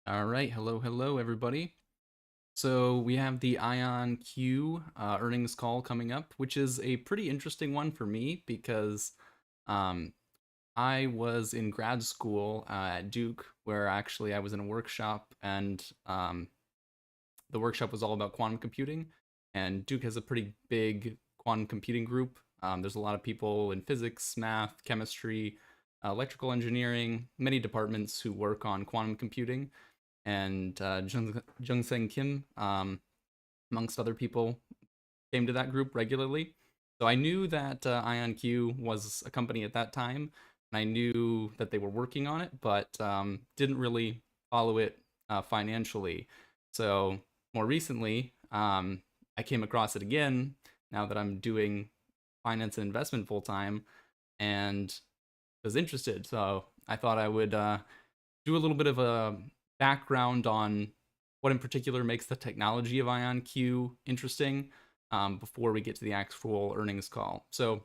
All right, hello everybody. So we have the IonQ earnings call coming up, which is a pretty interesting one for me because um, I was in grad school at Duke, where actually I was in a workshop, and the workshop was all about quantum computing. And Duke has a pretty big quantum computing group. There's a lot of people in physics, math, chemistry, electrical engineering, many departments who work on quantum computing and Jung Kim, amongst other people, came to that group regularly. So I knew that IonQ was a company at that time, and I knew that they were working on it, but didn't really follow it financially. So more recently, I came across it again now that I'm doing finance and investment full time, and was interested. So I thought I would do a little bit of a background on what in particular makes the technology of IonQ interesting before we get to the actual earnings call. So,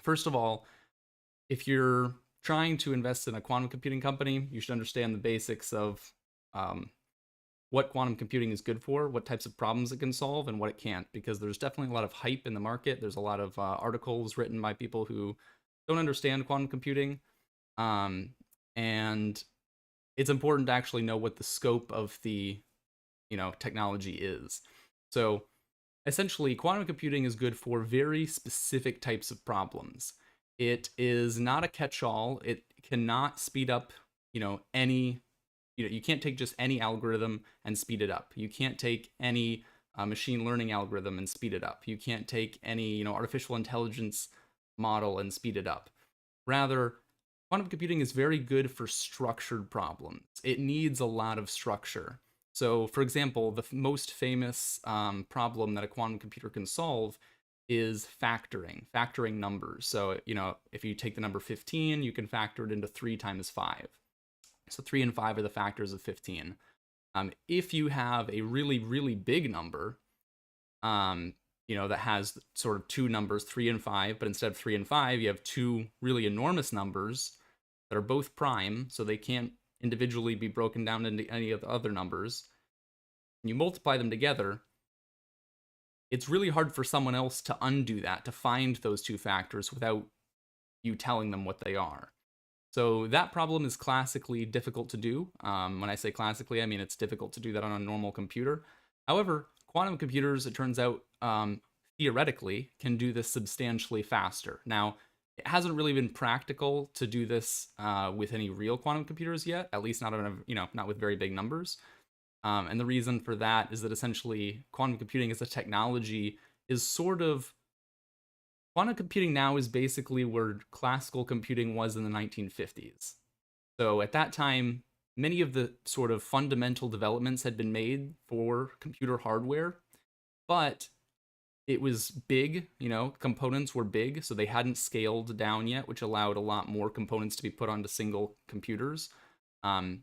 first of all, if you're trying to invest in a quantum computing company, you should understand the basics of um, what quantum computing is good for, what types of problems it can solve, and what it can't, because there's definitely a lot of hype in the market. There's a lot of articles written by people who don't understand quantum computing. Um, and it's important to actually know what the scope of the technology is. So essentially, quantum computing is good for very specific types of problems. It is not a catch-all. It cannot speed up any you can't take just any algorithm and speed it up. You can't take any machine learning algorithm and speed it up. You can't take any artificial intelligence model and speed it up. Rather, quantum computing is very good for structured problems. It needs a lot of structure. So, for example, the most famous problem that a quantum computer can solve is factoring numbers. So, if you take the number 15, you can factor it into 3 times 5. So, 3 and 5 are the factors of 15. If you have a really, really big number, that has sort of two numbers, 3 and 5, but instead of 3 and 5, you have two really enormous numbers that are both prime, so they can't individually be broken down into any of the other numbers. And you multiply them together, it's really hard for someone else to undo that, to find those two factors without you telling them what they are. So that problem is classically difficult to do. When I say classically, I mean it's difficult to do that on a normal computer. However, quantum computers, it turns out, theoretically, can do this substantially faster. Now, it hasn't really been practical to do this with any real quantum computers yet, at least not not with very big numbers. And the reason for that is that essentially quantum computing as a technology is sort of quantum computing now is basically where classical computing was in the 1950s. So at that time, many of the sort of fundamental developments had been made for computer hardware, but it was big, components were big, so they hadn't scaled down yet, which allowed a lot more components to be put onto single computers.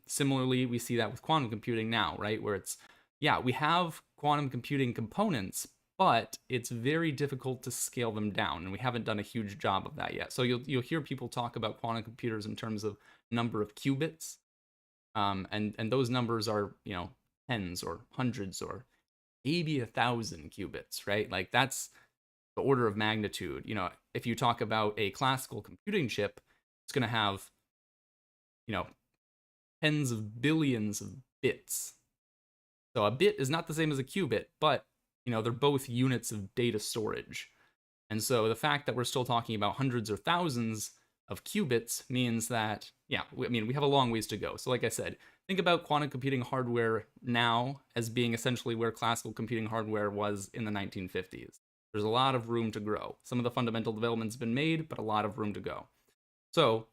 Similarly, we see that with quantum computing now, right? Where we have quantum computing components, but it's very difficult to scale them down, and we haven't done a huge job of that yet. So you'll hear people talk about quantum computers in terms of number of qubits, and those numbers are tens or hundreds or maybe 1,000 qubits, right? Like that's the order of magnitude. If you talk about a classical computing chip, it's going to have you know tens of billions of bits. So a bit is not the same as a qubit, but they're both units of data storage. And so the fact that we're still talking about hundreds or thousands of qubits means that, we have a long ways to go. So like I said, think about quantum computing hardware now as being essentially where classical computing hardware was in the 1950s. There's a lot of room to grow. Some of the fundamental developments have been made, but a lot of room to go. So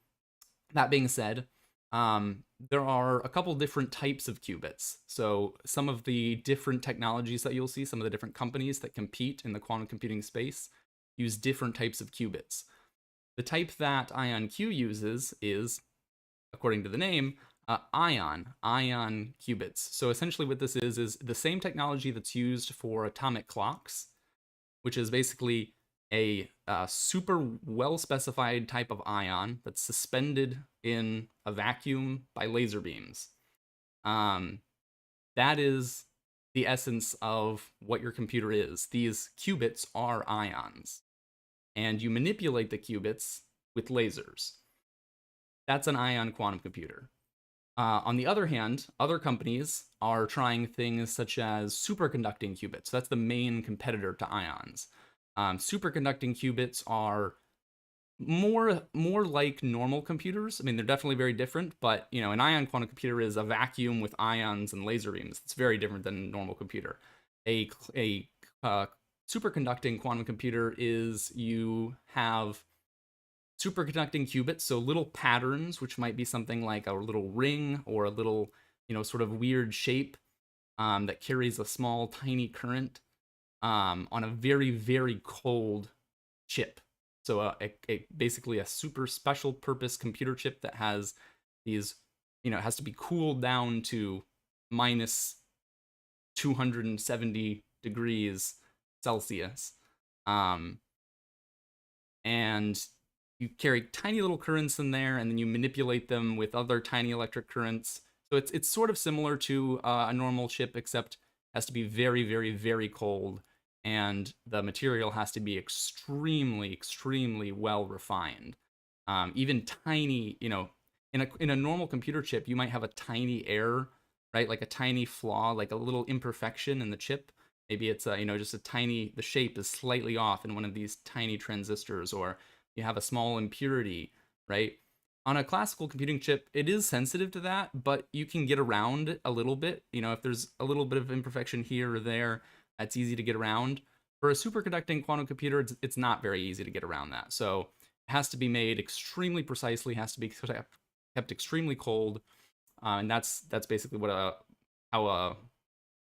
that being said, there are a couple different types of qubits. So some of the different technologies that you'll see, some of the different companies that compete in the quantum computing space use different types of qubits. The type that IonQ uses is, according to the name, ion qubits. So essentially what this is the same technology that's used for atomic clocks, which is basically a super well-specified type of ion that's suspended in a vacuum by laser beams. That is the essence of what your computer is. These qubits are ions, and you manipulate the qubits with lasers. That's an ion quantum computer. On the other hand, other companies are trying things such as superconducting qubits. That's the main competitor to ions. Superconducting qubits are more like normal computers. I mean, they're definitely very different, but an ion quantum computer is a vacuum with ions and laser beams. It's very different than a normal computer. A superconducting quantum computer is you have superconducting qubits, so little patterns, which might be something like a little ring or a little, sort of weird shape that carries a small, tiny current on a very, very cold chip. So basically a super special purpose computer chip that has these, has to be cooled down to minus 270 degrees Celsius. And you carry tiny little currents in there, and then you manipulate them with other tiny electric currents. So it's sort of similar to a normal chip, except it has to be very, very, very cold, and the material has to be extremely, extremely well refined. Even tiny, in a normal computer chip, you might have a tiny error, right? Like a tiny flaw, like a little imperfection in the chip. Maybe it's just a tiny, the shape is slightly off in one of these tiny transistors, or you have a small impurity, right? On a classical computing chip, it is sensitive to that, but you can get around it a little bit. If there's a little bit of imperfection here or there, that's easy to get around. For a superconducting quantum computer, it's not very easy to get around that. So it has to be made extremely precisely, has to be kept extremely cold, and that's basically how a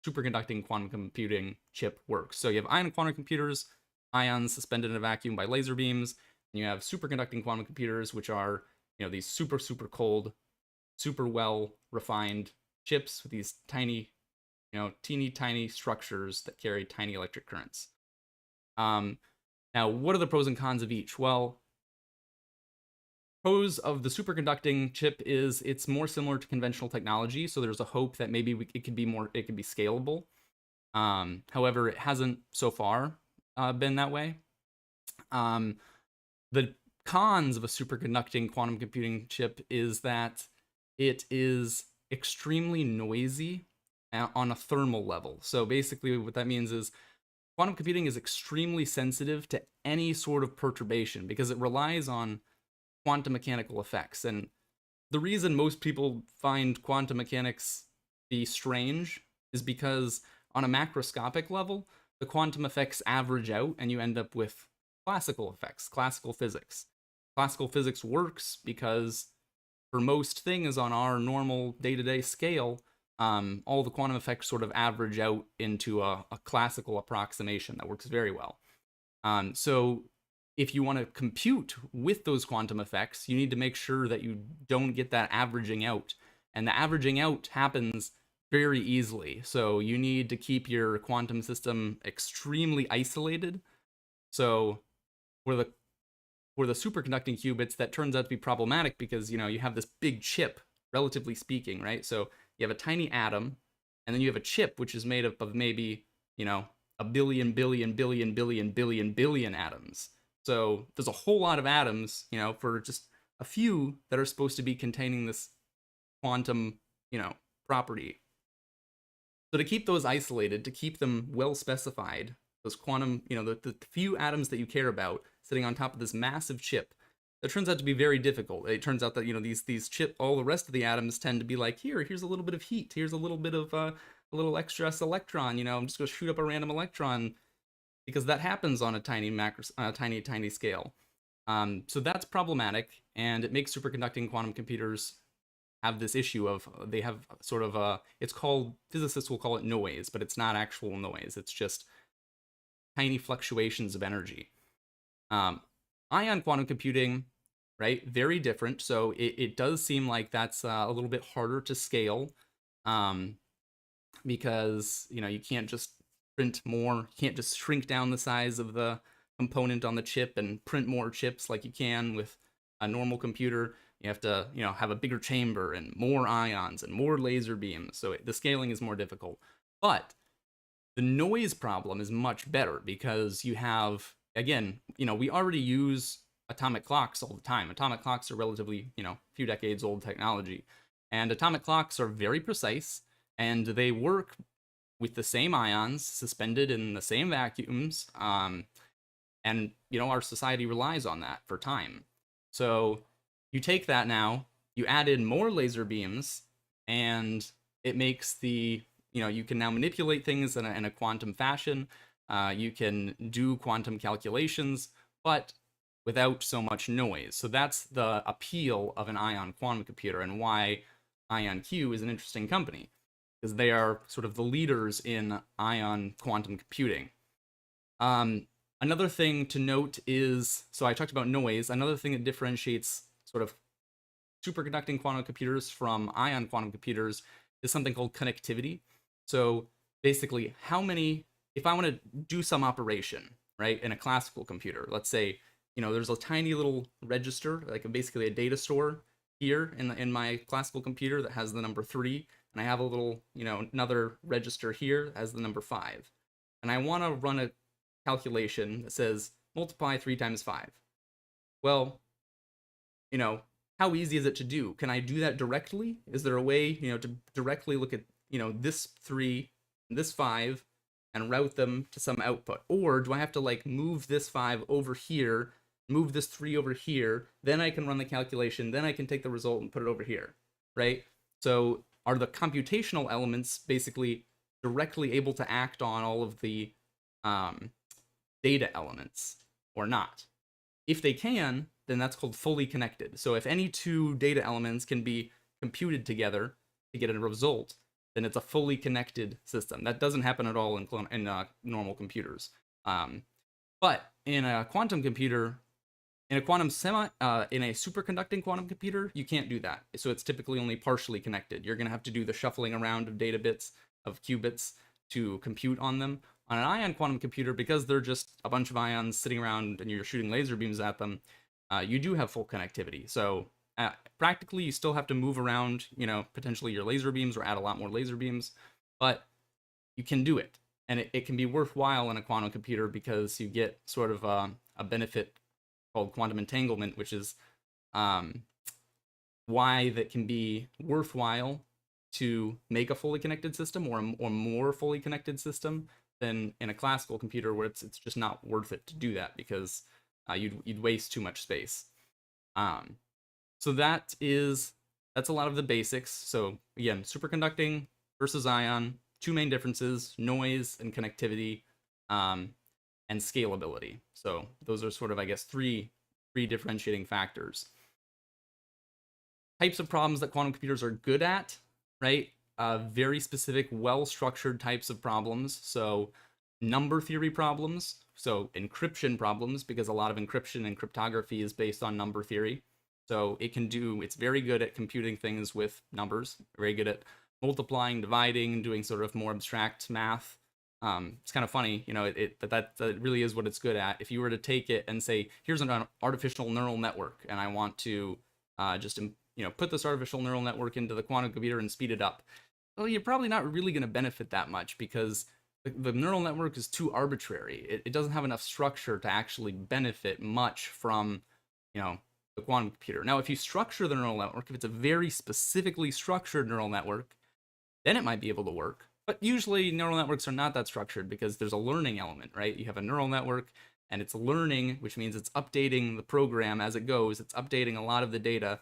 superconducting quantum computing chip works. So you have ion quantum computers, ions suspended in a vacuum by laser beams, and you have superconducting quantum computers, which are these super, super cold, super well refined chips with these tiny, teeny tiny structures that carry tiny electric currents. Now, what are the pros and cons of each? Well, pros of the superconducting chip is it's more similar to conventional technology, so there's a hope that maybe it could be scalable. However, it hasn't so far been that way. The cons of a superconducting quantum computing chip is that it is extremely noisy on a thermal level. So basically what that means is quantum computing is extremely sensitive to any sort of perturbation because it relies on quantum mechanical effects. And the reason most people find quantum mechanics be strange is because on a macroscopic level, the quantum effects average out and you end up with classical effects, classical physics. Classical physics works because for most things on our normal day-to-day scale, all the quantum effects sort of average out into a classical approximation that works very well. So if you want to compute with those quantum effects, you need to make sure that you don't get that averaging out. And the averaging out happens very easily. So you need to keep your quantum system extremely isolated. So for the superconducting qubits, that turns out to be problematic because you have this big chip, relatively speaking, right? So you have a tiny atom, and then you have a chip which is made up of maybe a billion billion billion billion billion billion atoms. So there's a whole lot of atoms, for just a few that are supposed to be containing this quantum, property. So to keep those isolated, to keep them well specified, those quantum, the few atoms that you care about sitting on top of this massive chip, that turns out to be very difficult. It turns out that these chip, all the rest of the atoms tend to be like, here's a little bit of heat, here's a little bit of a little extra electron. I'm just gonna shoot up a random electron because that happens on a tiny tiny scale. So that's problematic, and it makes superconducting quantum computers have this issue of they have sort of it's called, physicists will call it noise, but it's not actual noise. It's just tiny fluctuations of energy. Ion quantum computing, right? Very different. So it does seem like that's a little bit harder to scale, because you can't just print more. You can't just shrink down the size of the component on the chip and print more chips like you can with a normal computer. You have to, have a bigger chamber and more ions and more laser beams. So the scaling is more difficult. But the noise problem is much better because you have, again, we already use atomic clocks all the time. Atomic clocks are relatively, few decades old technology. And atomic clocks are very precise and they work with the same ions suspended in the same vacuums. And, our society relies on that for time. So you take that now, you add in more laser beams, and it makes you can now manipulate things in a quantum fashion. You can do quantum calculations, but without so much noise. So that's the appeal of an ion quantum computer and why IonQ is an interesting company, because they are sort of the leaders in ion quantum computing. Another thing to note is, so I talked about noise. Another thing that differentiates sort of superconducting quantum computers from ion quantum computers is something called connectivity. So basically, if I want to do some operation, right, in a classical computer, let's say, there's a tiny little register, like basically a data store here in my classical computer that has the number 3, and I have a little, another register here that has the number 5. And I want to run a calculation that says multiply 3 times 5. Well, how easy is it to do? Can I do that directly? Is there a way, to directly look at, this 3 and this 5 and route them to some output? Or do I have to like move this 5 over here, move this 3 over here, then I can run the calculation, then I can take the result and put it over here, right? So are the computational elements basically directly able to act on all of the data elements or not? If they can, then that's called fully connected. So if any two data elements can be computed together to get a result, then it's a fully connected system. That doesn't happen at all in normal computers. But in a quantum computer, in a superconducting quantum computer, you can't do that. So it's typically only partially connected. You're going to have to do the shuffling around of data bits, of qubits, to compute on them. On an ion quantum computer, because they're just a bunch of ions sitting around and you're shooting laser beams at them, you do have full connectivity. So practically, you still have to move around, potentially your laser beams or add a lot more laser beams, but you can do it. And it can be worthwhile in a quantum computer because you get sort of a benefit called quantum entanglement, which is why that can be worthwhile to make a fully connected system or more fully connected system than in a classical computer, where it's just not worth it to do that because you'd waste too much space. So that's a lot of the basics. So again, superconducting versus ion, two main differences: noise and connectivity, and scalability. So those are sort of, I guess, three differentiating factors. Types of problems that quantum computers are good at, right? Very specific, well-structured types of problems. So number theory problems, so encryption problems, because a lot of encryption and cryptography is based on number theory. So it's very good at computing things with numbers, very good at multiplying, dividing, doing sort of more abstract math. It's kind of funny, that really is what it's good at. If you were to take it and say, here's an artificial neural network, and I want to just put this artificial neural network into the quantum computer and speed it up, well, you're probably not really going to benefit that much because the neural network is too arbitrary. It doesn't have enough structure to actually benefit much from, the quantum computer. Now, if you structure the neural network, if it's a very specifically structured neural network, then it might be able to work. But usually neural networks are not that structured because there's a learning element, right? You have a neural network and it's learning, which means it's updating the program as it goes. It's updating a lot of the data.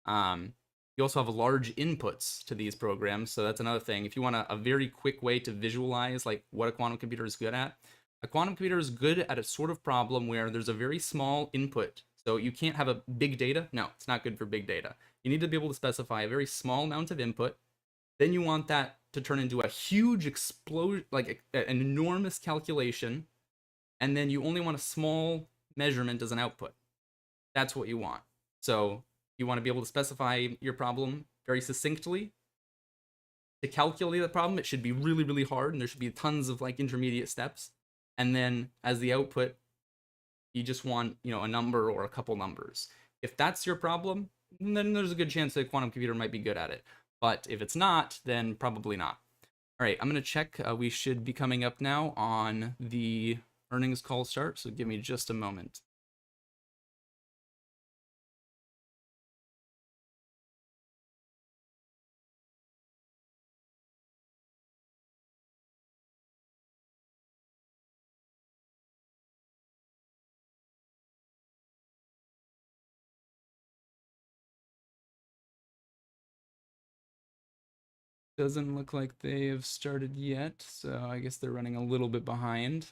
You also have large inputs to these programs, so that's another thing. If you want a very quick way to visualize like what a quantum computer is good at, a quantum computer is good at a sort of problem where there's a very small input. So you can't have a big data. No, it's not good for big data. You need to be able to specify a very small amount of input. Then you want that to turn into a huge explosion, like an enormous calculation. And then you only want a small measurement as an output. That's what you want. So you want to be able to specify your problem very succinctly. To calculate the problem, it should be really, really hard, and there should be tons of like intermediate steps. And then as the output, you just want, a number or a couple numbers. If that's your problem, then there's a good chance that a quantum computer might be good at it. But if it's not, then probably not. All right, I'm going to check. We should be coming up now on the earnings call start, so give me just a moment. Doesn't look like they have started yet, so I guess they're running a little bit behind.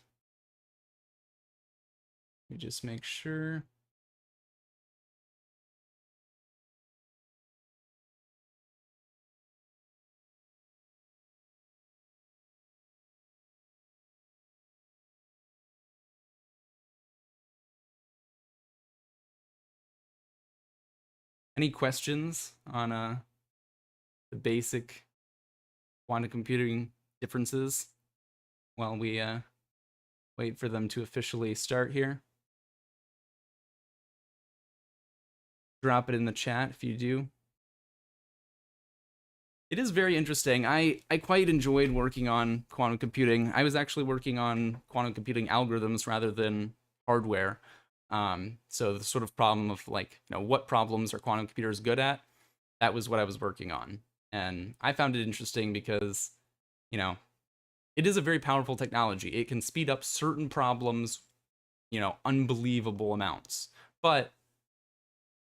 Let me just make sure. Any questions on the basic quantum computing differences while we wait for them to officially start here? Drop it in the chat if you do. It is very interesting. I quite enjoyed working on quantum computing. I was actually working on quantum computing algorithms rather than hardware. So the sort of problem of like, what problems are quantum computers good at? That was what I was working on. And I found it interesting because, you know, it is a very powerful technology. It can speed up certain problems, unbelievable amounts. But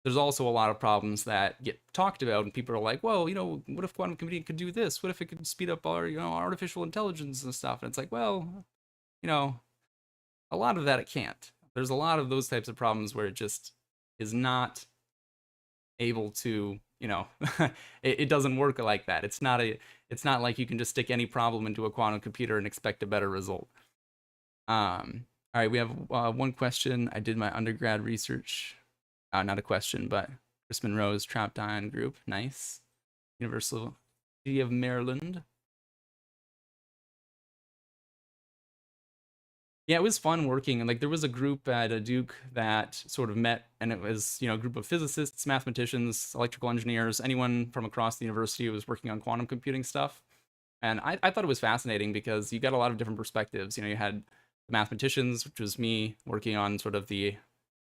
there's also a lot of problems that get talked about, and people are like, well, what if quantum computing could do this? What if it could speed up our, artificial intelligence and stuff? And it's like, well, you know, a lot of that it can't. There's a lot of those types of problems where it just is not able to, it doesn't work like that. It's not like you can just stick any problem into a quantum computer and expect a better result. All right, we have one question. I did my undergrad research. Not a question, but Chris Monroe's trapped ion group. Nice. University of Maryland. Yeah, it was fun working. And like there was a group at Duke that sort of met, and it was, a group of physicists, mathematicians, electrical engineers, anyone from across the university who was working on quantum computing stuff. And I thought it was fascinating because you got a lot of different perspectives. You had the mathematicians, which was me working on sort of the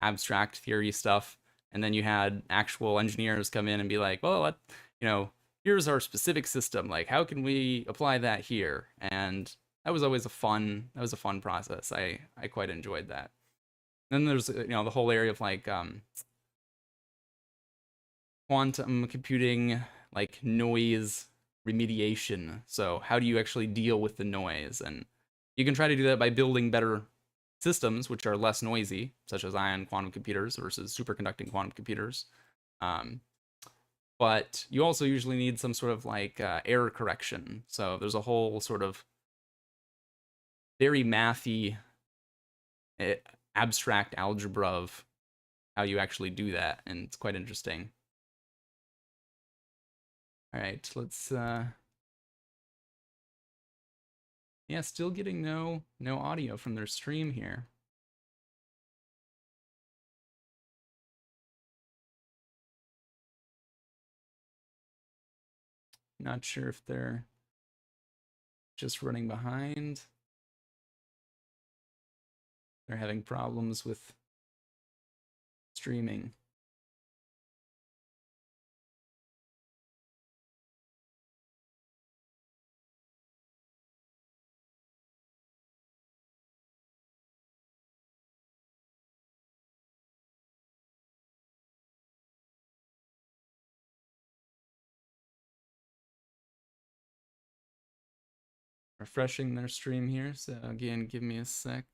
abstract theory stuff. And then you had actual engineers come in and be like, well, here's our specific system. Like, how can we apply that here? And that was a fun process. I quite enjoyed that. Then there's, the whole area of like quantum computing, like noise remediation. So how do you actually deal with the noise? And you can try to do that by building better systems, which are less noisy, such as ion quantum computers versus superconducting quantum computers. But you also usually need some sort of like error correction. So there's a whole sort of very mathy, abstract algebra of how you actually do that, and it's quite interesting. All right, let's yeah, still getting no audio from their stream here. Not sure if they're just running behind. They're having problems with streaming. Refreshing their stream here, so again, give me a sec.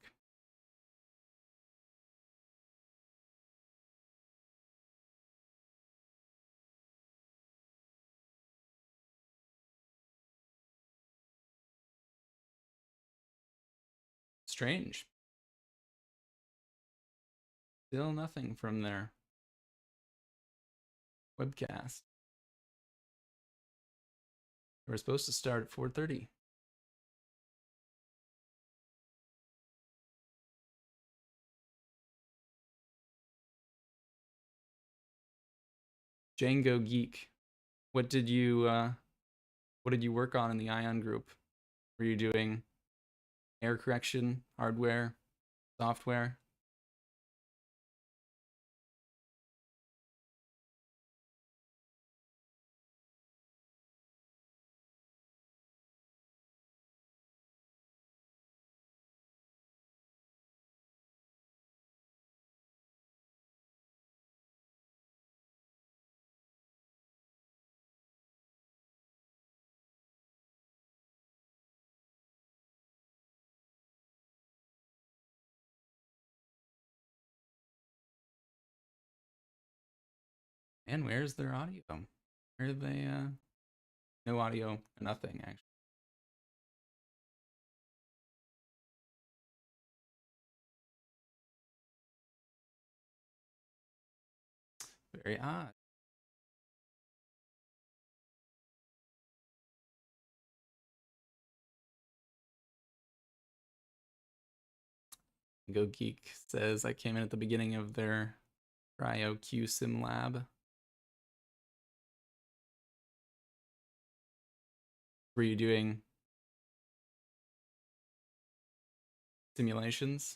Strange. Still nothing from their webcast. We're supposed to start at 4:30. Django Geek. What did you work on in the Ion group? Were you doing error correction, hardware, software? And where's their audio? Where are they? No audio, nothing actually. Very odd. Go Geek says I came in at the beginning of their IonQ sim lab. Were you doing simulations?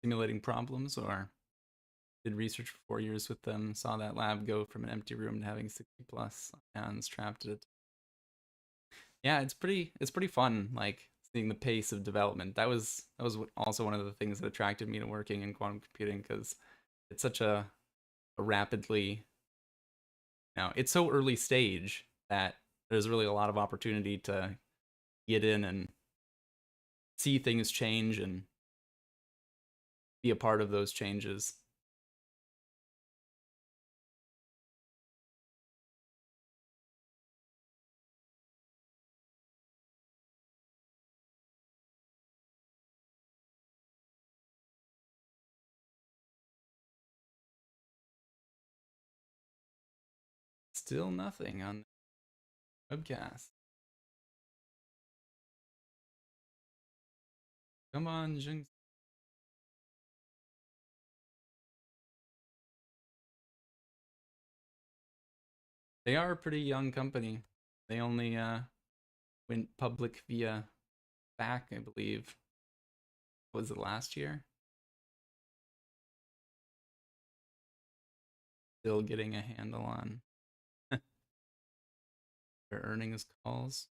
Simulating problems, or did research for 4 years with them, saw that lab go from an empty room to having 60 plus ions trapped in it. Yeah, it's pretty fun, like seeing the pace of development. That was also one of the things that attracted me to working in quantum computing, because it's such a rapidly, it's so early stage that there's really a lot of opportunity to get in and see things change and be a part of those changes. Still nothing on the webcast. Come on, Jing. They are a pretty young company. They only went public via SPAC, I believe. Was it last year? Still getting a handle on their earnings calls.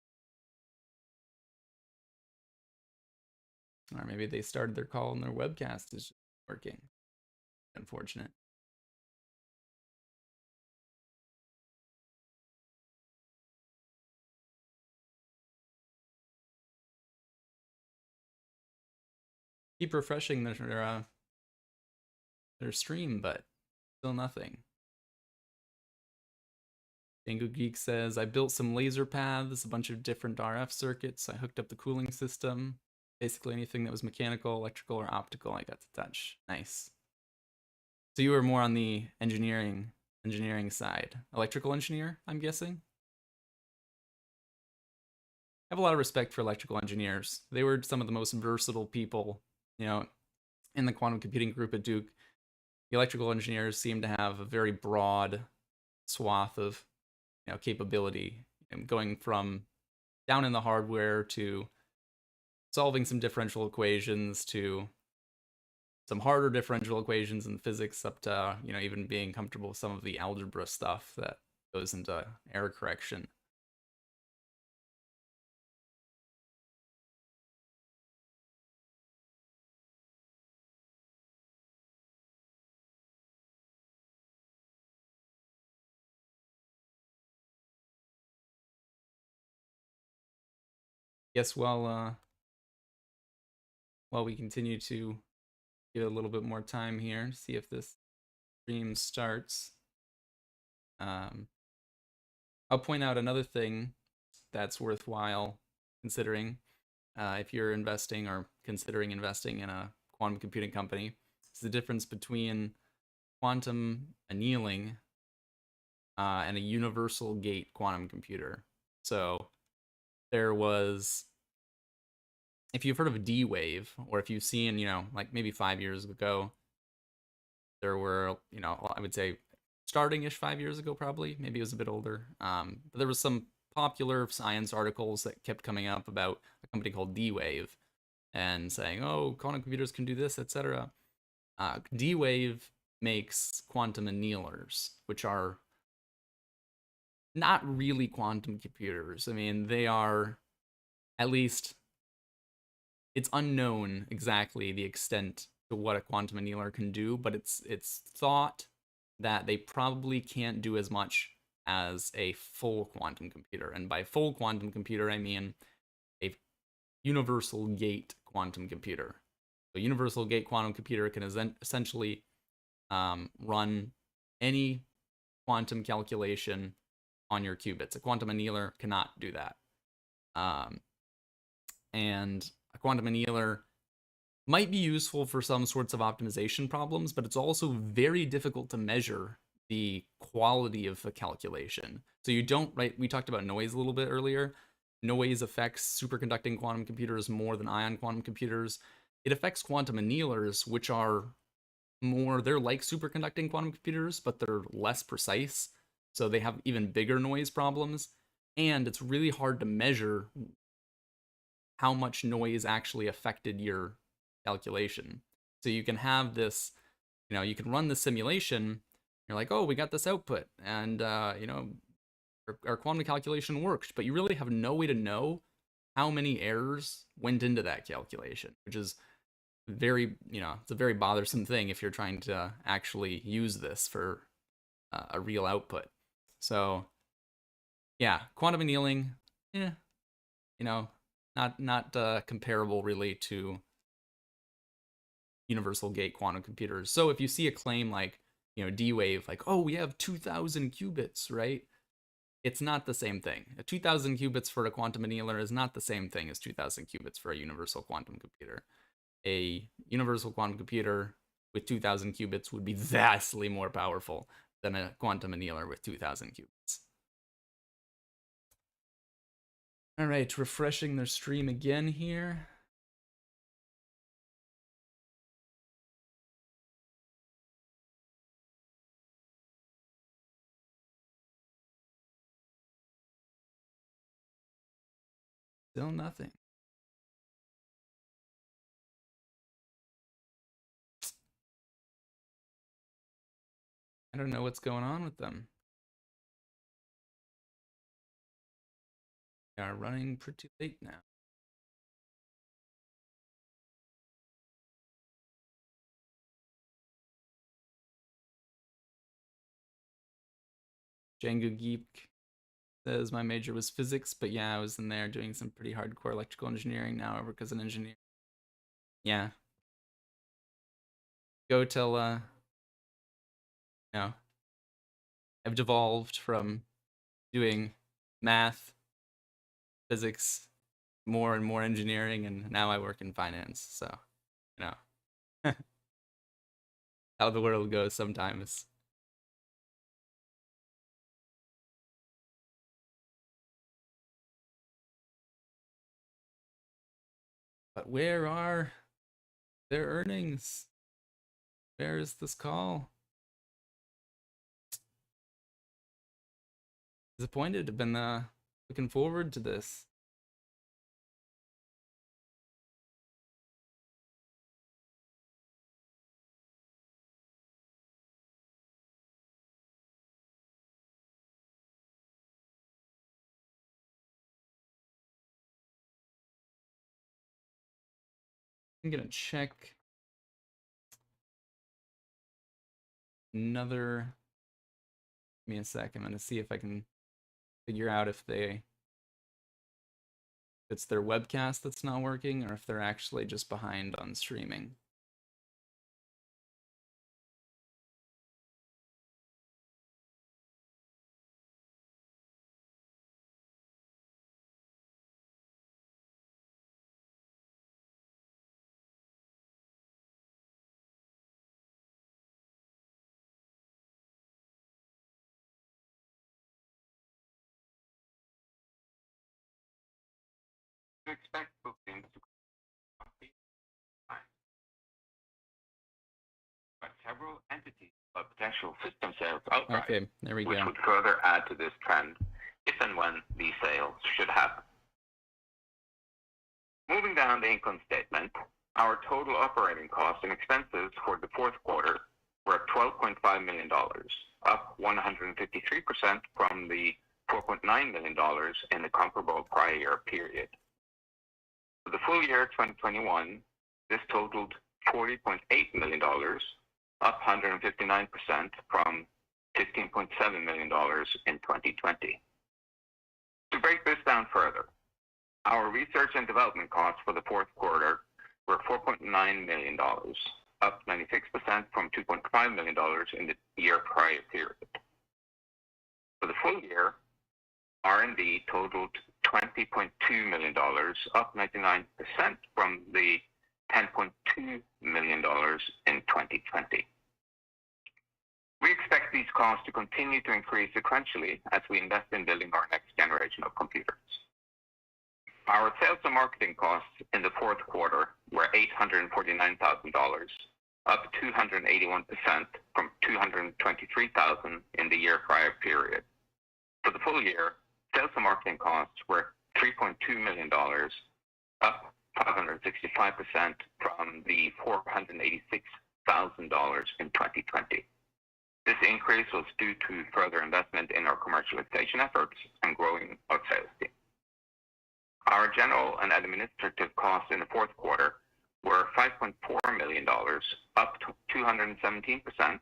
Or maybe they started their call and their webcast is working. Unfortunate. Keep refreshing their stream, but still nothing. Django Geek says, I built some laser paths, a bunch of different RF circuits. I hooked up the cooling system. Basically anything that was mechanical, electrical, or optical, I got to touch. Nice. So you were more on the engineering side. Electrical engineer, I'm guessing? I have a lot of respect for electrical engineers. They were some of the most versatile people, you know, in the quantum computing group at Duke. The electrical engineers seem to have a very broad swath of, capability, going from down in the hardware to solving some differential equations to some harder differential equations in physics, up to, even being comfortable with some of the algebra stuff that goes into error correction. Guess while we continue to give it a little bit more time here, see if this stream starts. I'll point out another thing that's worthwhile considering if you're investing or considering investing in a quantum computing company. It's the difference between quantum annealing and a universal gate quantum computer. So there was if you've heard of D-Wave, or if you've seen, like maybe 5 years ago, there were, I would say starting-ish 5 years ago, probably, maybe it was a bit older. But there was some popular science articles that kept coming up about a company called D-Wave and saying, oh, quantum computers can do this, etc. D-Wave makes quantum annealers, which are not really quantum computers. I mean, they are, at least, it's unknown exactly the extent to what a quantum annealer can do, but it's thought that they probably can't do as much as a full quantum computer. And by full quantum computer, I mean a universal gate quantum computer. So universal gate quantum computer can essentially run any quantum calculation on your qubits. A quantum annealer cannot do that. And a quantum annealer might be useful for some sorts of optimization problems, but it's also very difficult to measure the quality of the calculation. So you don't, right? We talked about noise a little bit earlier. Noise affects superconducting quantum computers more than ion quantum computers. It affects quantum annealers, which are they're like superconducting quantum computers, but they're less precise. So they have even bigger noise problems. And it's really hard to measure how much noise actually affected your calculation. So you can have this, you can run the simulation. You're like, oh, we got this output, and our quantum calculation worked, but you really have no way to know how many errors went into that calculation, which is very, it's a very bothersome thing if you're trying to actually use this for a real output. So yeah, quantum annealing, you know, not comparable really to universal gate quantum computers. So if you see a claim like, D-Wave, like, oh, we have 2,000 qubits, right? It's not the same thing. 2,000 qubits for a quantum annealer is not the same thing as 2,000 qubits for a universal quantum computer. A universal quantum computer with 2,000 qubits would be vastly more powerful than a quantum annealer with 2,000 qubits. All right, refreshing their stream again here. Still nothing. I don't know what's going on with them. They are running pretty late now. Django Geek says my major was physics, but yeah, I was in there doing some pretty hardcore electrical engineering. Now I work as an engineer. Yeah. Go till I've devolved from doing math, physics, more and more engineering, and now I work in finance. So, you know, how the world goes sometimes. But where are their earnings? Where is this call? Disappointed. I've been looking forward to this. I'm gonna check another. Give me a sec. I'm gonna see if I can figure out if it's their webcast that's not working or if they're actually just behind on streaming. Expect bookings to entities of potential system sales outright, Okay, there we which go. would further add to this trend if and when these sales should happen. Moving down the income statement, our total operating costs and expenses for the fourth quarter were at $12.5 million, up 153% from the $4.9 million in the comparable prior year period. For the full year 2021, this totaled $40.8 million, up 159% from $15.7 million in 2020. To break this down further, our research and development costs for the fourth quarter were $4.9 million, up 96% from $2.5 million in the year prior period. For the full year, R&D totaled $20.2 million, up 99% from the $10.2 million in 2020. We expect these costs to continue to increase sequentially as we invest in building our next generation of computers. Our sales and marketing costs in the fourth quarter were $849,000, up 281% from $223,000 in the year prior period. For the full year, sales and marketing costs were $3.2 million, up 565% from the $486,000 in 2020. This increase was due to further investment in our commercialization efforts and growing our sales team. Our general and administrative costs in the fourth quarter were $5.4 million, up 217%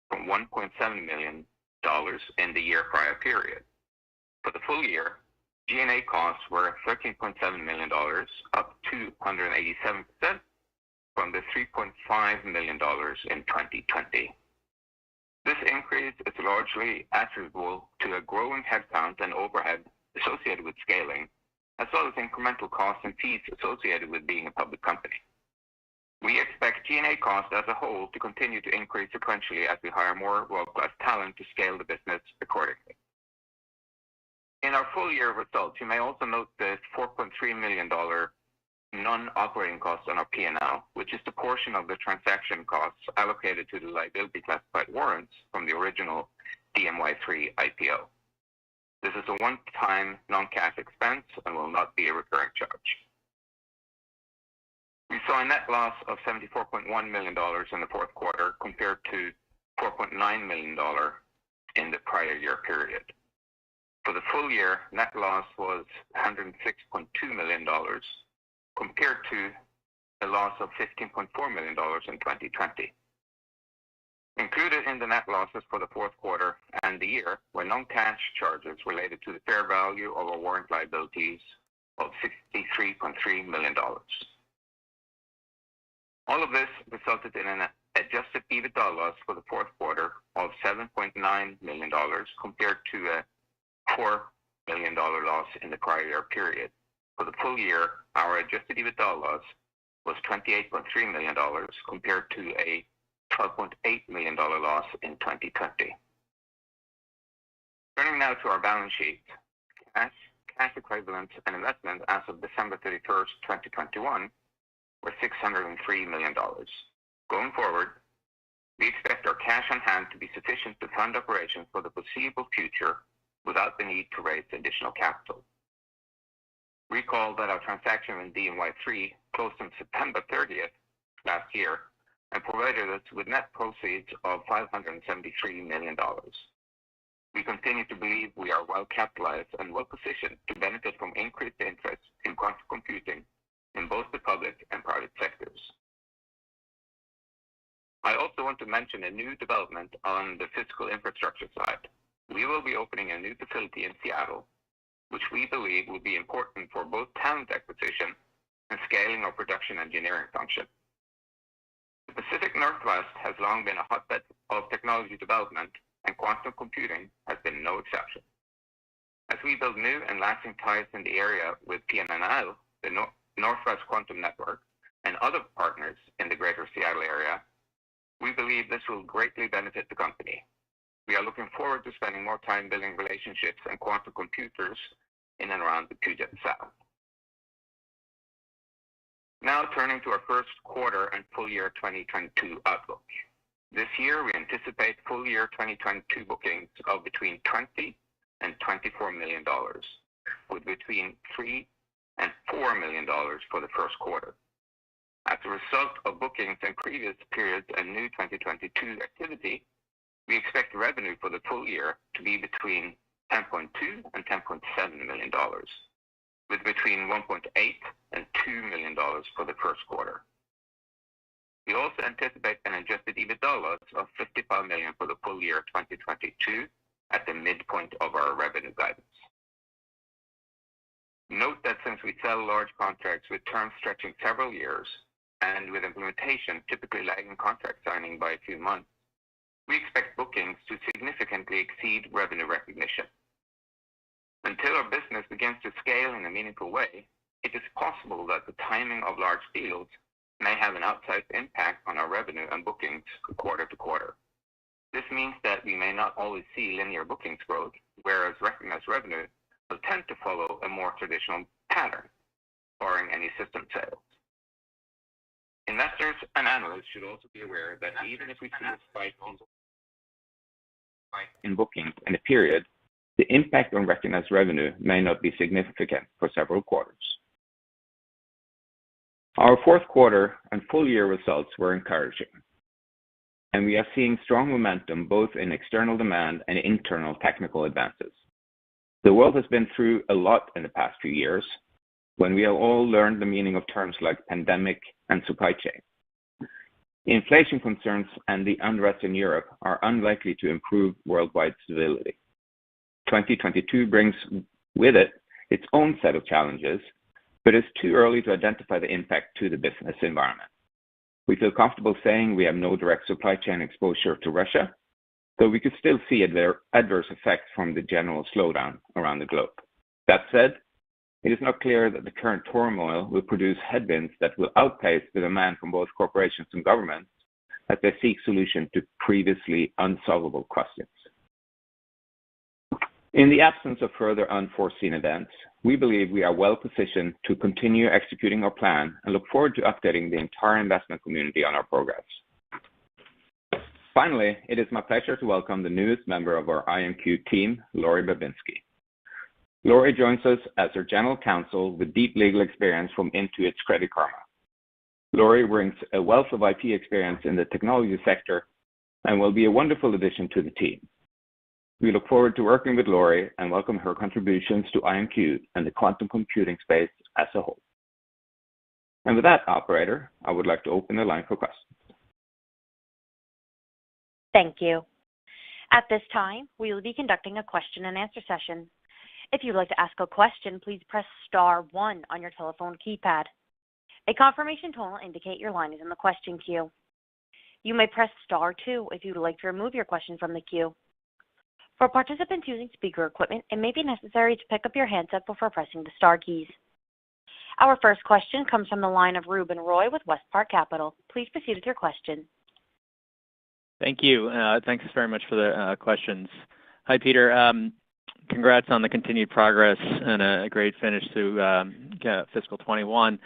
from $1.7 million in the year prior period. For the full year, G&A costs were $13.7 million, up 287% from the $3.5 million in 2020. This increase is largely attributable to a growing headcount and overhead associated with scaling, as well as incremental costs and fees associated with being a public company. We expect G&A costs as a whole to continue to increase sequentially as we hire more world-class talent to scale the business accordingly. In our full year results, you may also note the $4.3 million non-operating costs on our P&L, which is the portion of the transaction costs allocated to the liability classified warrants from the original DMY3 IPO. This is a one-time non-cash expense and will not be a recurring charge. We saw a net loss of $74.1 million in the fourth quarter compared to $4.9 million in the prior year period. For the full year, net loss was $106.2 million compared to a loss of $15.4 million in 2020. Included in the net losses for the fourth quarter and the year were non-cash charges related to the fair value of our warrant liabilities of $63.3 million. All of this resulted in an adjusted EBITDA loss for the fourth quarter of $7.9 million compared to a $4 million loss in the prior year period. For the full year, our adjusted EBITDA loss was $28.3 million compared to a $12.8 million loss in 2020. Turning now to our balance sheet, cash equivalents and investments as of December 31st, 2021 were $603 million. Going forward, we expect our cash on hand to be sufficient to fund operations for the foreseeable future without the need to raise additional capital. Recall that our transaction in DMY3 closed on September 30th last year and provided us with net proceeds of $573 million. We continue to believe we are well capitalized and well positioned to benefit from increased interest in quantum computing in both the public and private sectors. I also want to mention a new development on the physical infrastructure side. We will be opening a new facility in Seattle, which we believe will be important for both talent acquisition and scaling our production engineering function. The Pacific Northwest has long been a hotbed of technology development, and quantum computing has been no exception. As we build new and lasting ties in the area with PNNL, the Northwest Quantum Network, and other partners in the greater Seattle area, we believe this will greatly benefit the company. We are looking forward to spending more time building relationships and quantum computers in and around the Puget Sound. Now turning to our first quarter and full year 2022 outlook. This year, we anticipate full year 2022 bookings of between $20 and $24 million, with between $3 and $4 million for the first quarter. As a result of bookings in previous periods and new 2022 activity, we expect revenue for the full year to be between $10.2 and $10.7 million, with between $1.8 and $2 million for the first quarter. We also anticipate an adjusted EBITDA loss of $55 million for the full year 2022 at the midpoint of our revenue guidance. Note that since we sell large contracts with terms stretching several years, and with implementation typically lagging contract signing by a few months, we expect bookings to significantly exceed revenue recognition. Until our business begins to scale in a meaningful way, it is possible that the timing of large deals may have an outsized impact on our revenue and bookings quarter to quarter. This means that we may not always see linear bookings growth, whereas recognized revenue will tend to follow a more traditional pattern, barring any system sales. Investors and analysts should also be aware that even if we see a spike in bookings in a period, the impact on recognized revenue may not be significant for several quarters. Our fourth quarter and full year results were encouraging, and we are seeing strong momentum both in external demand and internal technical advances. The world has been through a lot in the past few years, when we have all learned the meaning of terms like pandemic and supply chain. Inflation concerns and the unrest in Europe are unlikely to improve worldwide stability. 2022 brings with it its own set of challenges, but it's too early to identify the impact to the business environment. We feel comfortable saying we have no direct supply chain exposure to Russia, though we could still see adverse effects from the general slowdown around the globe. That said, it is not clear that the current turmoil will produce headwinds that will outpace the demand from both corporations and governments as they seek solutions to previously unsolvable questions. In the absence of further unforeseen events, we believe we are well positioned to continue executing our plan and look forward to updating the entire investment community on our progress. Finally, it is my pleasure to welcome the newest member of our IonQ team, Lori Babinski. Lori joins us as our general counsel with deep legal experience from Intuit's Credit Karma. Lori brings a wealth of IP experience in the technology sector and will be a wonderful addition to the team. We look forward to working with Lori and welcome her contributions to IonQ and the quantum computing space as a whole. And with that, operator, I would like to open the line for questions. Thank you. At this time, we will be conducting a question and answer session. If you'd like to ask a question, please press star 1 on your telephone keypad. A confirmation tone will indicate your line is in the question queue. You may press star 2 if you'd like to remove your question from the queue. For participants using speaker equipment, it may be necessary to pick up your handset before pressing the star keys. Our first question comes from the line of Ruben Roy with WestPark Capital. Please proceed with your question. Thank you. Thanks very much for the questions. Hi, Peter. Congrats on the continued progress and a great finish to fiscal 21.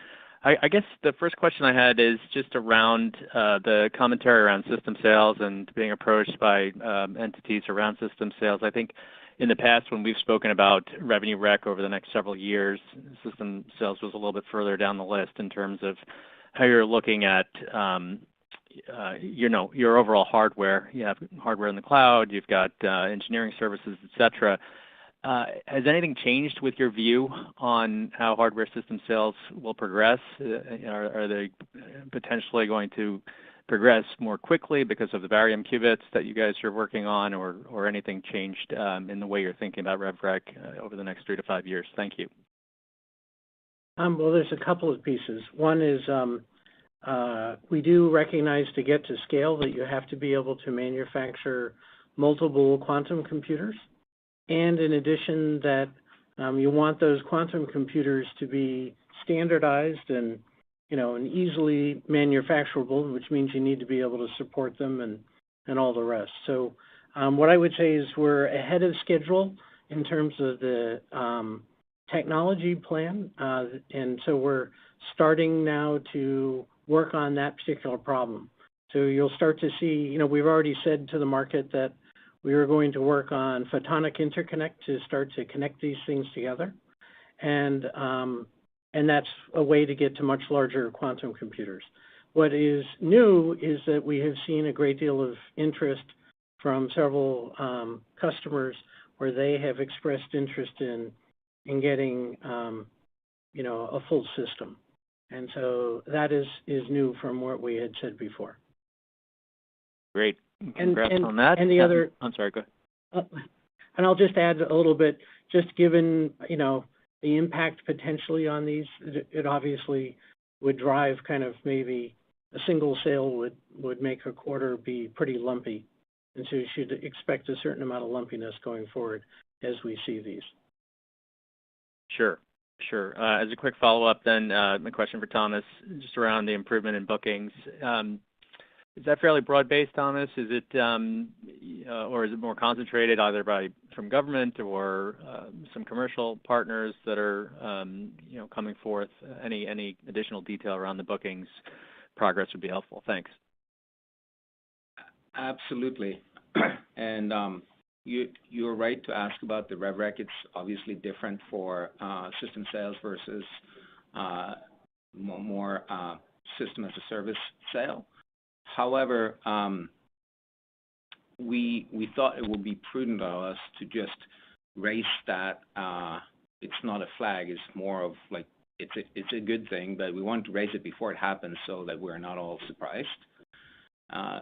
I guess the first question I had is just around the commentary around system sales and being approached by entities around system sales. I think in the past when we've spoken about revenue rec over the next several years, system sales was a little bit further down the list in terms of how you're looking at your overall hardware. You have hardware in the cloud, you've got engineering services, etc. Has anything changed with your view on how hardware system sales will progress? Are they potentially going to progress more quickly because of the barium qubits that you guys are working on, or anything changed in the way you're thinking about RevRec over the next 3 to 5 years? Thank you. Well, there's a couple of pieces. One is we do recognize to get to scale that you have to be able to manufacture multiple quantum computers. And in addition that you want those quantum computers to be standardized and easily manufacturable, which means you need to be able to support them and all the rest. So what I would say is we're ahead of schedule in terms of the technology plan. And so we're starting now to work on that particular problem. So you'll start to see, we've already said to the market that we are going to work on photonic interconnect to start to connect these things together. And that's a way to get to much larger quantum computers. What is new is that we have seen a great deal of interest from several customers where they have expressed interest in getting, a full system. And so that is new from what we had said before. Great. Congrats on that. And the other... I'm sorry, go ahead. And I'll just add a little bit, just given, the impact potentially on these, it obviously would drive kind of maybe a single sale would make a quarter be pretty lumpy. And so you should expect a certain amount of lumpiness going forward as we see these. Sure. As a quick follow-up then, my question for Thomas, just around the improvement in bookings. Is that fairly broad-based, Thomas? Is it, or is it more concentrated either from government or some commercial partners that are, coming forth? Any additional detail around the bookings progress would be helpful. Thanks. Absolutely. And you're right to ask about the rev rec. It's obviously different for system sales versus more system as a service sale. However, we thought it would be prudent of us to just raise that. It's not a flag. It's more of like it's a good thing, but we want to raise it before it happens so that we're not all surprised.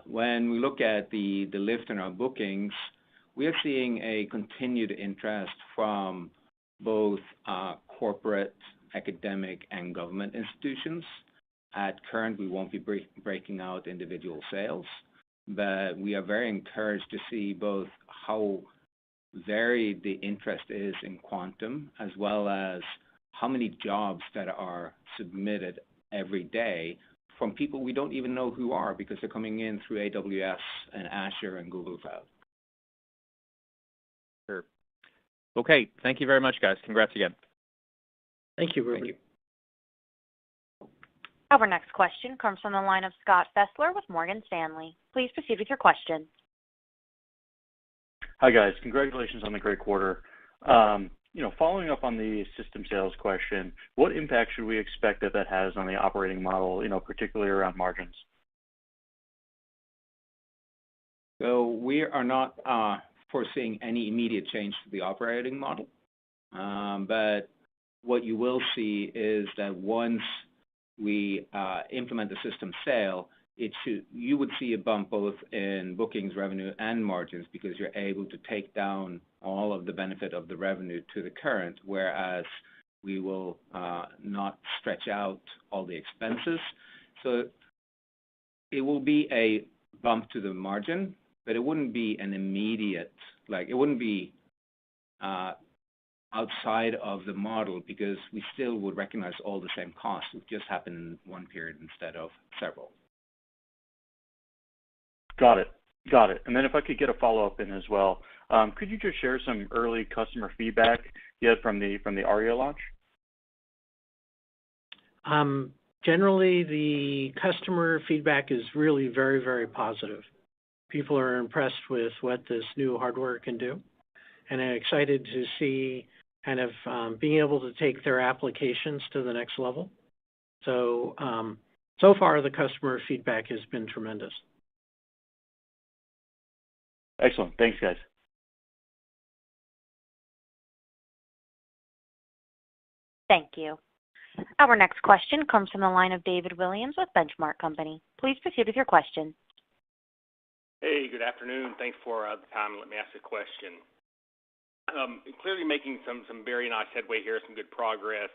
When we look at the lift in our bookings, we are seeing a continued interest from both corporate, academic, and government institutions. At current, we won't be breaking out individual sales, but we are very encouraged to see both how varied the interest is in quantum, as well as how many jobs that are submitted every day from people we don't even know who are because they're coming in through AWS and Azure and Google Cloud. Sure. Okay. Thank you very much, guys. Congrats again. Thank you, Ruben. Thank you. Our next question comes from the line of Scott Fessler with Morgan Stanley. Please proceed with your question. Hi, guys. Congratulations on the great quarter. Following up on the system sales question, what impact should we expect that has on the operating model, particularly around margins? So we are not foreseeing any immediate change to the operating model. But what you will see is that once we implement the system sale, you would see a bump both in bookings, revenue, and margins because you're able to take down all of the benefit of the revenue to the current, whereas we will not stretch out all the expenses. So it will be a bump to the margin, but it wouldn't be an immediate, it wouldn't be outside of the model because we still would recognize all the same costs. It would just happen in one period instead of several. Got it. And then if I could get a follow-up in as well, could you just share some early customer feedback you had from the Aria launch? Generally, the customer feedback is really very, very positive. People are impressed with what this new hardware can do, and are excited to see kind of being able to take their applications to the next level. So, so far, the customer feedback has been tremendous. Excellent. Thanks, guys. Thank you. Our next question comes from the line of David Williams with Benchmark Company. Please proceed with your question. Hey, good afternoon. Thanks for the time. Let me ask a question. Clearly making some very nice headway here, some good progress.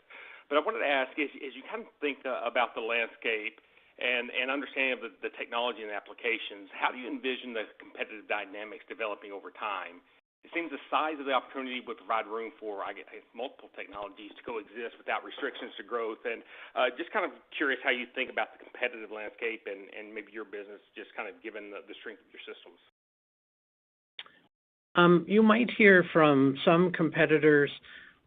But I wanted to ask, as you kind of think about the landscape and understanding of the technology and applications, how do you envision the competitive dynamics developing over time? It seems the size of the opportunity would provide room for, multiple technologies to coexist without restrictions to growth. And just kind of curious how you think about the competitive landscape and maybe your business, just kind of given the strength of your systems. You might hear from some competitors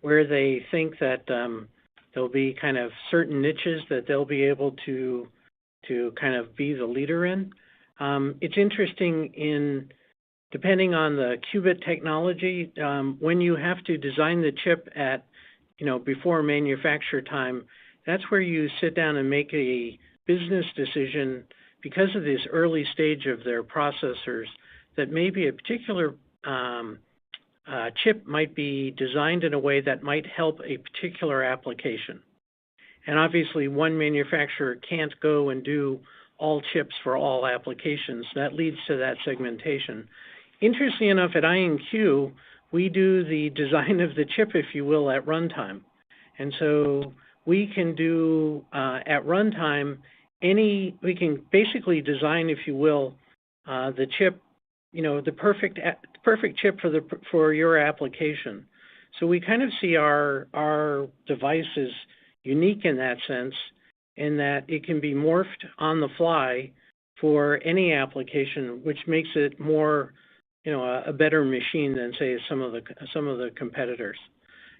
where they think that there'll be kind of certain niches that they'll be able to kind of be the leader in. It's interesting depending on the qubit technology, when you have to design the chip at, before manufacture time, that's where you sit down and make a business decision because of this early stage of their processors that maybe a particular chip might be designed in a way that might help a particular application. And obviously, one manufacturer can't go and do all chips for all applications. That leads to that segmentation. Interestingly enough, at IonQ, we do the design of the chip, if you will, at runtime. And so we can do, at runtime, we can basically design, if you will, the chip, the perfect chip for your application. So we kind of see our device as unique in that sense, in that it can be morphed on the fly for any application, which makes it more, a better machine than, say, some of the competitors.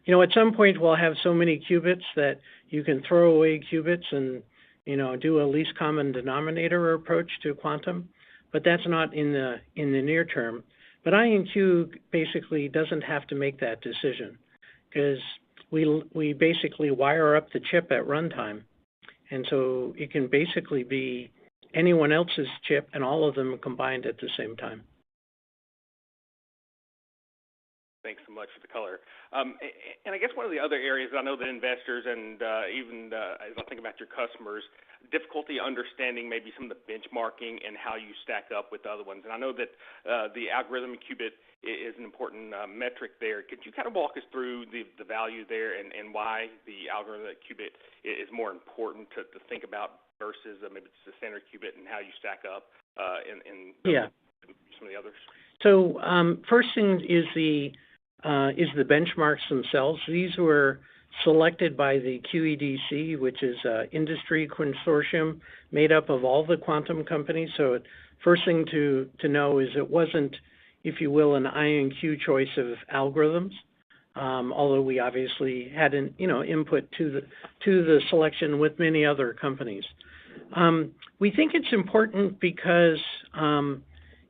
At some point we'll have so many qubits that you can throw away qubits and, do a least common denominator approach to quantum, but that's not in the near term. But IonQ basically doesn't have to make that decision because we basically wire up the chip at runtime, and so it can basically be anyone else's chip and all of them combined at the same time. Thanks so much for the color. And I guess one of the other areas I know that investors and even as I think about your customers, difficulty understanding maybe some of the benchmarking and how you stack up with other ones. And I know that the algorithm qubit is an important metric there. Could you kind of walk us through the value there and why the algorithm qubit is more important to think about versus maybe it's the standard qubit and how you stack up in some of the others? So first thing is the benchmarks themselves. These were selected by the QEDC, which is an industry consortium made up of all the quantum companies. So first thing to know is it wasn't, if you will, an IonQ choice of algorithms, although we obviously had an input to the selection with many other companies. We think it's important because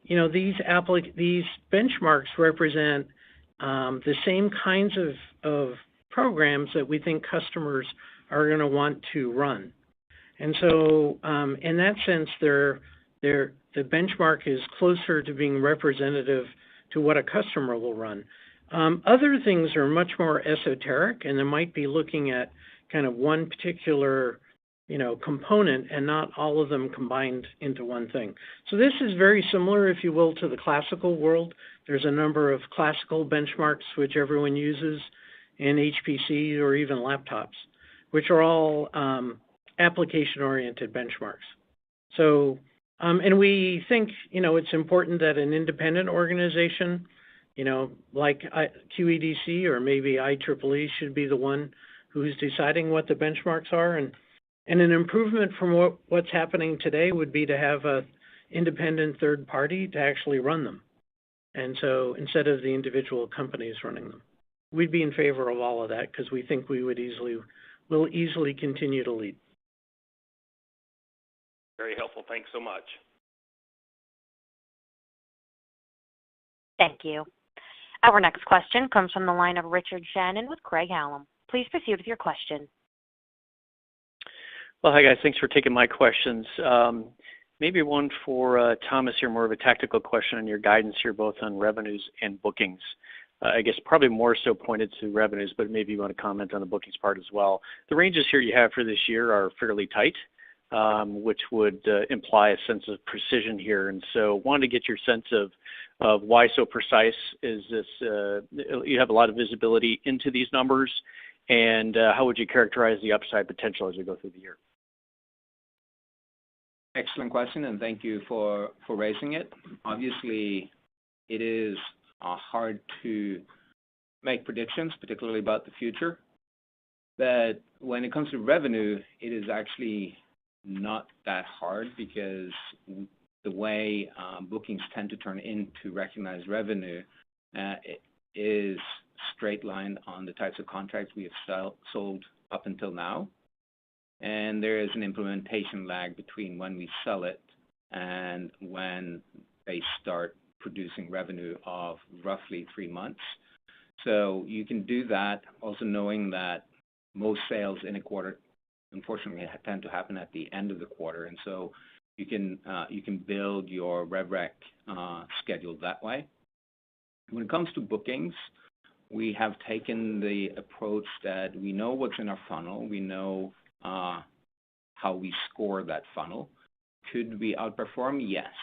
these benchmarks represent the same kinds of programs that we think customers are going to want to run. And so in that sense, the benchmark is closer to being representative to what a customer will run. Other things are much more esoteric, and they might be looking at kind of one particular component and not all of them combined into one thing. So this is very similar, if you will, to the classical world. There's a number of classical benchmarks which everyone uses in HPC or even laptops, which are all application-oriented benchmarks. So, and we think, it's important that an independent organization, like QEDC or maybe IEEE should be the one who's deciding what the benchmarks are. And an improvement from what's happening today would be to have an independent third party to actually run them. And so instead of the individual companies running them, we'd be in favor of all of that because we think we will easily continue to lead. Very helpful. Thanks so much. Thank you. Our next question comes from the line of Richard Shannon with Craig-Hallum. Please proceed with your question. Well, hi guys. Thanks for taking my questions. Maybe one for Thomas here, more of a tactical question on your guidance here, both on revenues and bookings. I guess probably more so pointed to revenues, but maybe you want to comment on the bookings part as well. The ranges here you have for this year are fairly tight, which would imply a sense of precision here. And so wanted to get your sense of why so precise. Is this, you have a lot of visibility into these numbers, and how would you characterize the upside potential as we go through the year? Excellent question, and thank you for raising it. Obviously, it is hard to make predictions, particularly about the future. But when it comes to revenue, it is actually not that hard because the way bookings tend to turn into recognized revenue it is straight line on the types of contracts we have sold up until now. And there is an implementation lag between when we sell it and when they start producing revenue of roughly 3 months. So you can do that, also knowing that most sales in a quarter, unfortunately, tend to happen at the end of the quarter, and so you can build your rev rec schedule that way. When it comes to bookings, we have taken the approach that we know what's in our funnel. We know how we score that funnel. Could we outperform? Yes.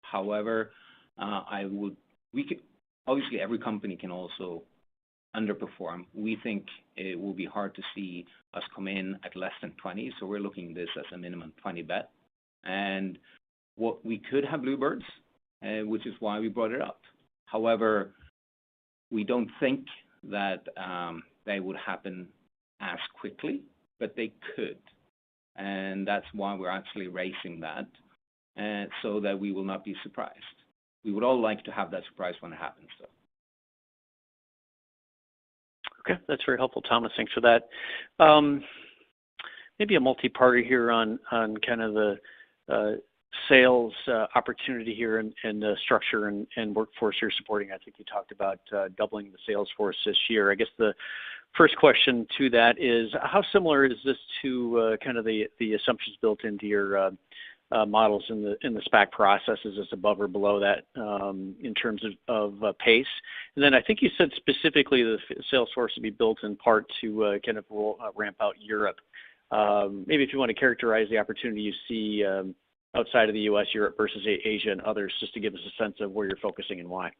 However, obviously every company can also underperform. We think it will be hard to see us come in at less than 20, so we're looking at this as a minimum 20 bet. And what we could have bluebirds, which is why we brought it up. However, we don't think that they would happen as quickly, but they could. And that's why we're actually raising that, so that we will not be surprised. We would all like to have that surprise when it happens, though. Okay, that's very helpful, Thomas. Thanks for that. Maybe a multi-parter here on kind of the sales opportunity here and the structure and workforce you're supporting. I think you talked about doubling the sales force this year. I guess the first question to that is, how similar is this to kind of the assumptions built into your models in the SPAC process? Is this above or below that in terms of pace? And then I think you said specifically the sales force would be built in part to kind of ramp out Europe. Maybe if you want to characterize the opportunity you see outside of the U.S., Europe versus Asia and others, just to give us a sense of where you're focusing and why.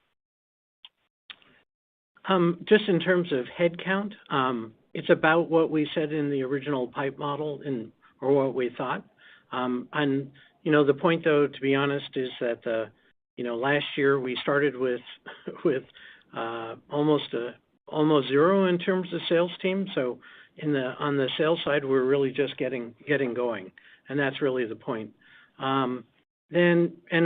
Just in terms of headcount, it's about what we said in the original pipe model or what we thought. And, the point, though, to be honest, is that, last year we started with almost zero in terms of sales team. So on the sales side, we're really just getting going, and that's really the point. And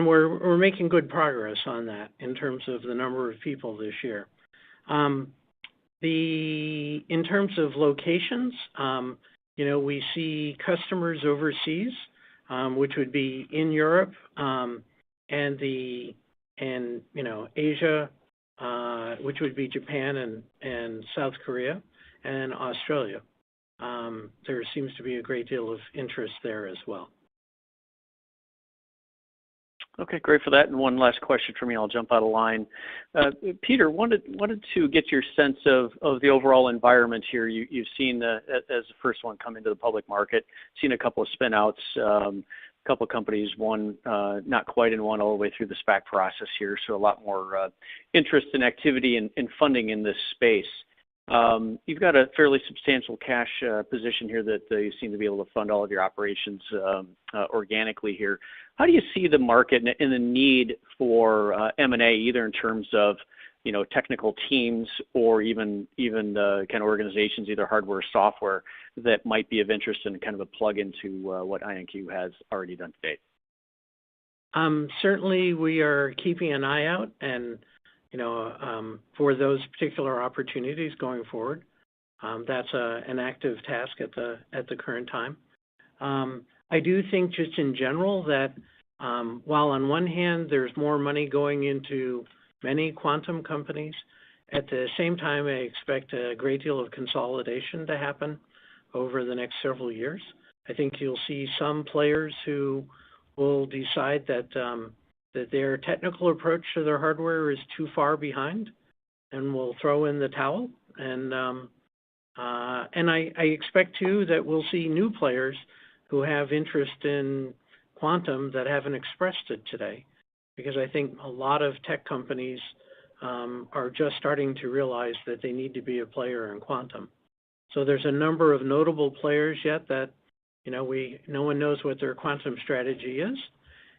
we're making good progress on that in terms of the number of people this year. In terms of locations, we see customers overseas, which would be in Europe, and Asia, which would be Japan and South Korea and Australia. There seems to be a great deal of interest there as well. Okay, great for that. And one last question for me. I'll jump out of line. Peter, wanted to get your sense of the overall environment here. You've seen, as the first one, come into the public market, seen a couple of spin-outs, a couple of companies, one not quite in one all the way through the SPAC process here, so a lot more interest and activity and funding in this space. You've got a fairly substantial cash position here that you seem to be able to fund all of your operations organically here. How do you see the market and the need for M&A, either in terms of technical teams or even kind of organizations, either hardware or software, that might be of interest and kind of a plug into what IonQ has already done to date? Certainly, we are keeping an eye out and for those particular opportunities going forward. That's an active task at the current time. I do think just in general that while on one hand there's more money going into many quantum companies, at the same time I expect a great deal of consolidation to happen over the next several years. I think you'll see some players who will decide that their technical approach to their hardware is too far behind and will throw in the towel. And I expect, too, that we'll see new players who have interest in quantum that haven't expressed it today, because I think a lot of tech companies are just starting to realize that they need to be a player in quantum. So there's a number of notable players yet that, no one knows what their quantum strategy is.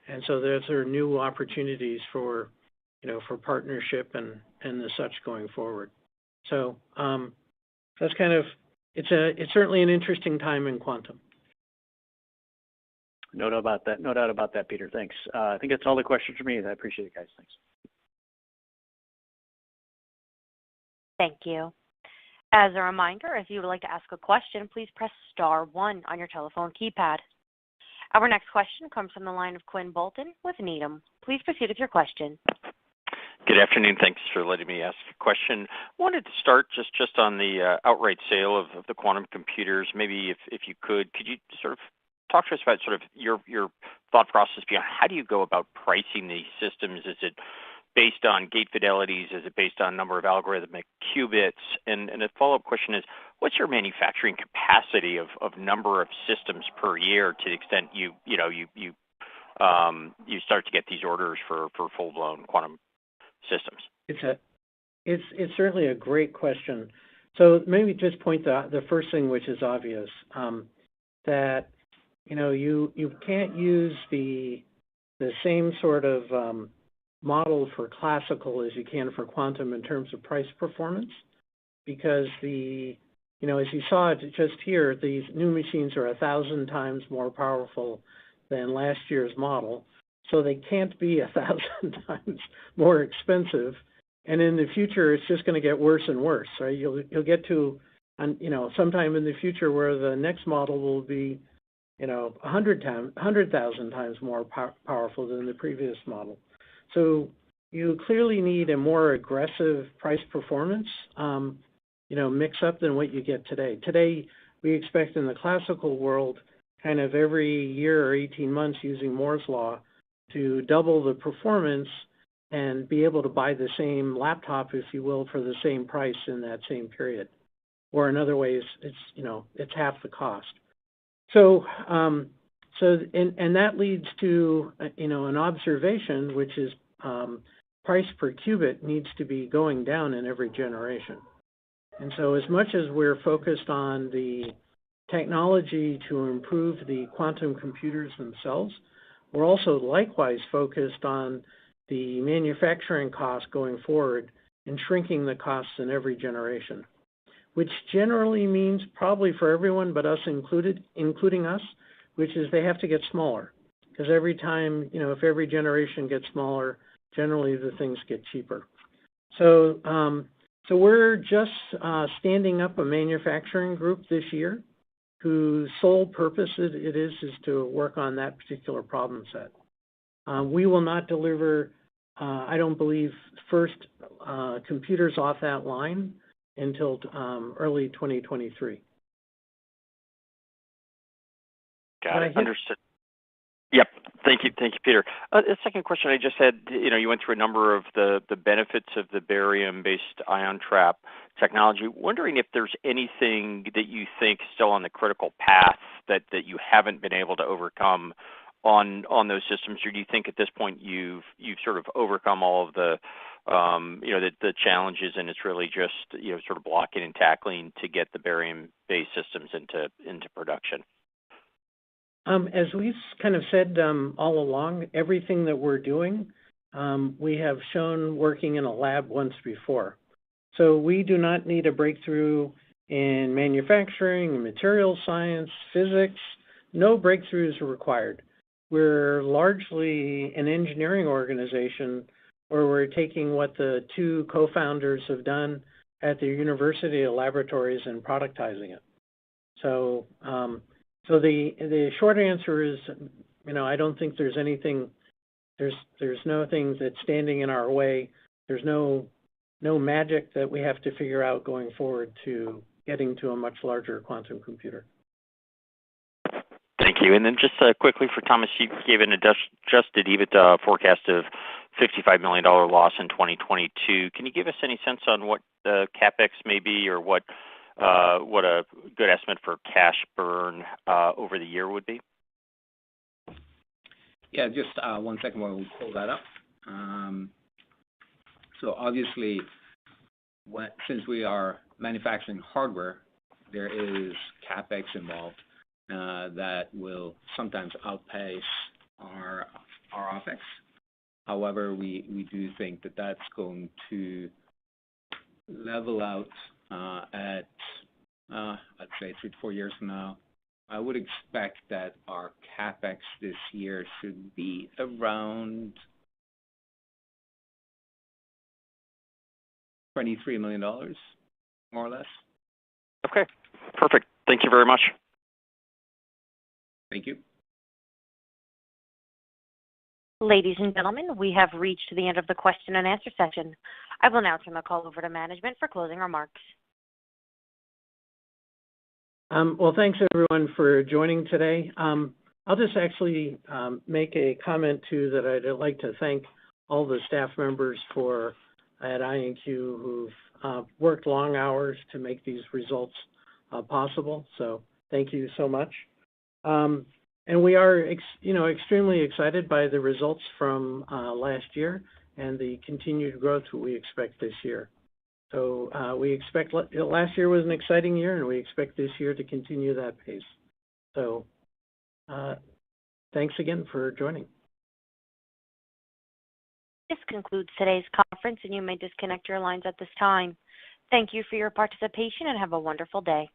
And so those are new opportunities for partnership and the such going forward. So that's kind of, it's certainly an interesting time in quantum. No doubt about that. No doubt about that, Peter. Thanks. I think that's all the questions for me. I appreciate it, guys. Thanks. Thank you. As a reminder, if you would like to ask a question, please press star 1 on your telephone keypad. Our next question comes from the line of Quinn Bolton with Needham. Please proceed with your question. Good afternoon. Thanks for letting me ask a question. Wanted to start just on the outright sale of the quantum computers. Maybe if you could you sort of talk to us about sort of your thought process behind how do you go about pricing these systems? Is it based on gate fidelities? Is it based on number of algorithmic qubits? And a follow-up question is, what's your manufacturing capacity of number of systems per year to the extent you start to get these orders for full-blown quantum systems? It's certainly a great question. So maybe just point out the first thing, which is obvious, that you can't use the same sort of model for classical as you can for quantum in terms of price performance, because as you saw it just here, these new machines are 1,000 times more powerful than last year's model, so they can't be 1,000 times more expensive. And in the future, it's just going to get worse and worse. Right? You'll get to, sometime in the future where the next model will be, 100,000 times more powerful than the previous model. So you clearly need a more aggressive price performance, mix-up than what you get today. Today, we expect in the classical world, kind of every year or 18 months using Moore's law, to double the performance and be able to buy the same laptop, if you will, for the same price in that same period. Or in other ways, it's half the cost. So that leads to an observation, which is price per qubit needs to be going down in every generation. And so as much as we're focused on the technology to improve the quantum computers themselves, we're also likewise focused on the manufacturing cost going forward and shrinking the costs in every generation, which generally means probably for everyone but us included, including us, which is they have to get smaller. Because every time, if every generation gets smaller, generally the things get cheaper. So we're just standing up a manufacturing group this year whose sole purpose it is to work on that particular problem set. We will not deliver, I don't believe, first computers off that line until early 2023. Got it. Understood. Yep. Thank you, Peter. The second question I just had, you went through a number of the benefits of the barium-based ion trap technology. Wondering if there's anything that you think still on the critical path that you haven't been able to overcome on those systems, or do you think at this point you've sort of overcome all of the the challenges, and it's really just sort of blocking and tackling to get the barium-based systems into production? As we've kind of said all along, everything that we're doing, we have shown working in a lab once before. So we do not need a breakthrough in manufacturing, material science, physics. No breakthroughs are required. We're largely an engineering organization where we're taking what the two co-founders have done at their university laboratories and productizing it. So the short answer is, I don't think there's anything, there's nothing that's standing in our way. There's no magic that we have to figure out going forward to getting to a much larger quantum computer. Thank you. And then just quickly for Thomas, you gave an adjusted EBITDA forecast of $55 million loss in 2022. Can you give us any sense on what the CapEx may be, or what a good estimate for cash burn over the year would be? Yeah, just 1 second while we pull that up. So obviously, since we are manufacturing hardware, there is CapEx involved that will sometimes outpace our OpEx. However, we do think that that's going to level out at, I'd say 3 to 4 years from now. I would expect that our CapEx this year should be around $23 million, more or less. Okay, perfect. Thank you very much. Thank you. Ladies and gentlemen, we have reached the end of the question and answer session. I will now turn the call over to management for closing remarks. Well, thanks everyone for joining today. I'll just actually make a comment too that I'd like to thank all the staff members at IonQ who've worked long hours to make these results possible. So thank you so much. And we are, extremely excited by the results from last year and the continued growth we expect this year. So we expect last year was an exciting year, and we expect this year to continue that pace. So thanks again for joining. This concludes today's conference, and you may disconnect your lines at this time. Thank you for your participation, and have a wonderful day.